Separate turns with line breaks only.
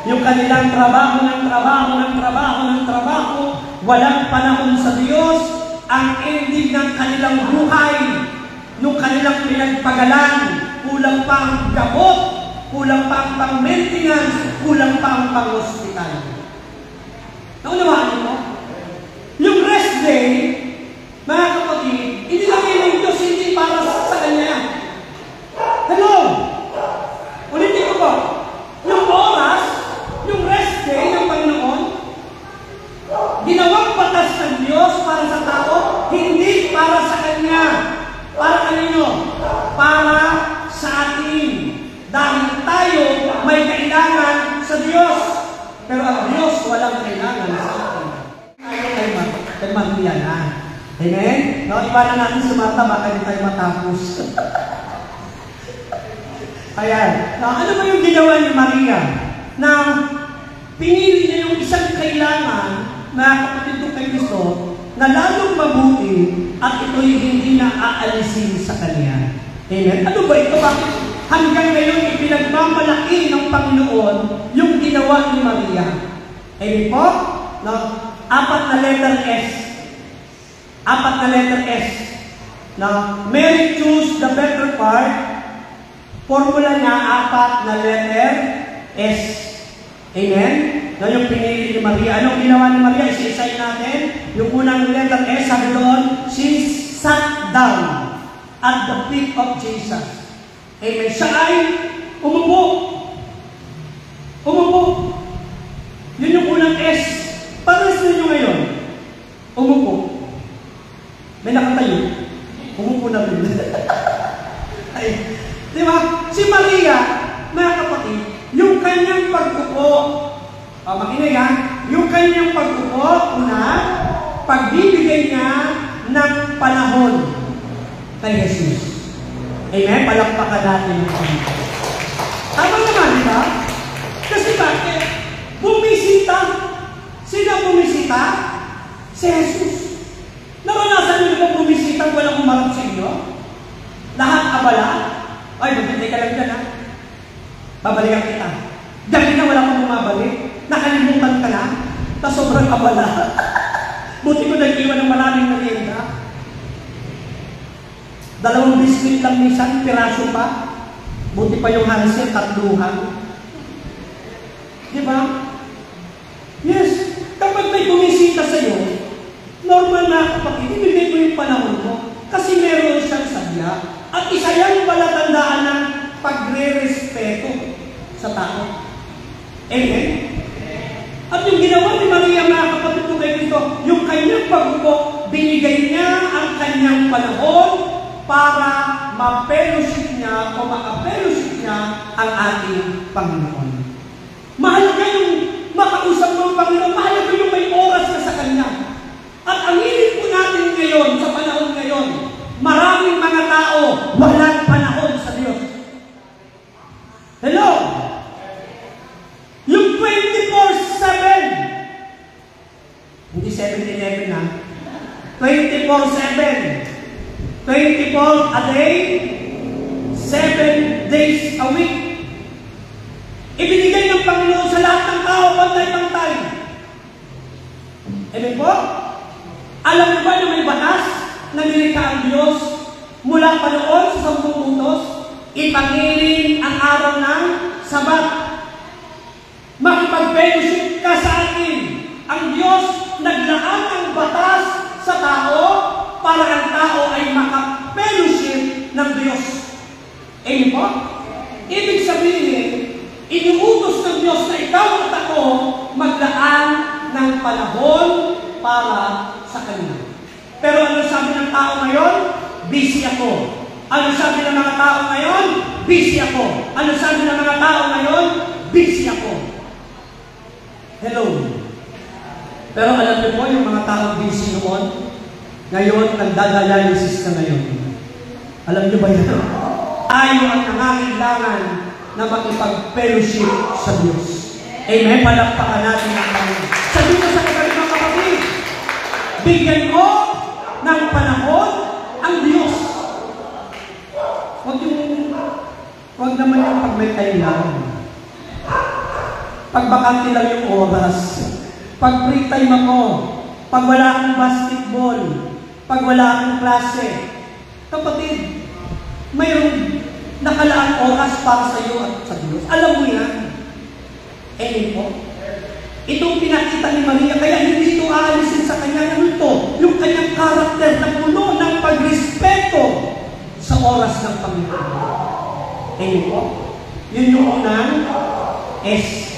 Yung kanilang trabaho, walang panahon sa Diyos, ang ending ng kanilang buhay, nung kanilang pinagpagalan, kulang pa ang gamot, kulang pa ang pang-maintenance, kulang pa ang pang-hospital. Naunawaan niyo po? Yung rest day, mga kapatid, inilagay ng Diyos hindi para sa Kanya. Hello? Ulitin ko po. Yung oras, yung rest day ng Panginoon, ginawang batas ng Diyos para sa tao, hindi para sa Kanya. Para kanino? Para sa atin. Dahil tayo may kailangan sa Diyos. Pero ang Diyos walang kailangan sa atin. Tayo kay Maria na. Amen? No, iwanan natin si Martha, baka hindi tayo matapos. Ayan. Now, ano ba yung ginawa ni Maria? Na pinili niya yung isang kailangan na kapatid ko kay Kristo na lalong mabuti at ito'y hindi na aalisin sa Kanya. Amen? Ano ba ito? Bakit hanggang ngayon ipinagmamalaki ng Panginoon yung ginawa ni Maria? Amen po? No? 4 na letter S. 4 na letter S. Now, Mary choose the better part. Formula niya, 4 na letter S. Amen? Na yung pinili ni Maria. Anong ginawa ni Maria? Isa-isay natin. Yung unang letter S, sabi doon, she sat down at the feet of Jesus. Amen. Siya ay umupo. Umupo. Yun yung unang S. Pares ninyo ngayon. Umupo. May nakatayo. Umupo na rin. Ay, di ba? Si Maria, mga kapatid, yung kanyang pag-upo, makinig ha, yung kanyang pag-upo, una, pagbibigay niya ng panahon kay Jesus. Amen? Palakpakan natin ang Panginoon. Tama naman, di ba? Kasi bakit? Bumisita. Sino bumisita? Si Jesus. Naranasan niyo ba bumisita walang umarap sa inyo? Lahat abala? Ay, maghintay ka lang dyan, ha? Babalikan kita. Dahil na wala kang bumabalik, nakalimutan ka na, na sobrang abala. Buti ko nag-iwan ng maraming merienda. 2 biscuit lang minsan, piraso pa. Buti pa yung hansel, 3. Di ba? Yes, kapag may bumisita sa'yo, normal na kapag ibibigay mo yung panahon mo, kasi meron siyang sadya. At isa yan palatandaan ng pagre-respeto sa tao. Amen? At yung ginawa ni Maria, mga kapatid ko kay Kristo, yung kanyang pag-upo, binigay niya ang kanyang panahon para ma-fellowship niya o maka-fellowship niya ang ating Panginoon. Mahalaga yung makausap ng Panginoon, mahalaga yung may oras ka sa Kanya. At ang hilig po natin ngayon, sa panahon ngayon, maraming mga tao walang panahon sa Diyos. Hello? Yung 24/7, hindi 7-11 na, 24/7, 24 a day, 7 days a week. Ibinigay ng Panginoon sa lahat ng tao, pantay-pantay. Amen po? Alam mo ba na may batas na nilikha ang Diyos mula pa noon sa 10 utos? Ipangirin ang araw ng Sabat. Makipag-fellowship ka sa atin. Ang Diyos naglaan ang batas sa tao para ang tao ay maka-fellowship ng Diyos. Amen po? Ibig sabihin, inuutos ng Diyos na ikaw at ako maglaan ng panahon para sa Kanya. Pero ano sabi ng tao ngayon? Busy ako. Ano sabi ng mga tao ngayon? Busy ako. Ano sabi ng mga tao ngayon? Busy ako. Hello. Pero alam niyo po, yung mga tao busy noon, ngayon, nagdadialysis na ngayon. Alam niyo ba yan? Tayo ang nangangailangan na makipag-fellowship sa Diyos. Amen? Palakpakan natin ang Panginoon. Sabi ko sa kagaling mga kapatid, bigyan mo ng panahon ang Diyos. Huwag naman yung pag may kailangan. Pag bakante lang yung oras. Pag free time ako. Pag wala akong basketball. Pag wala akong klase. Kapatid, mayroong nakalaang oras para sa iyo at sa Diyos. Alam mo yan. Po. Itong pinakita ni Maria, kaya hindi ito aalisin sa kanya ng ito, yung kanyang karakter na puno ng pagrespeto sa oras ng Panginoon. Po. Yun yung unang S.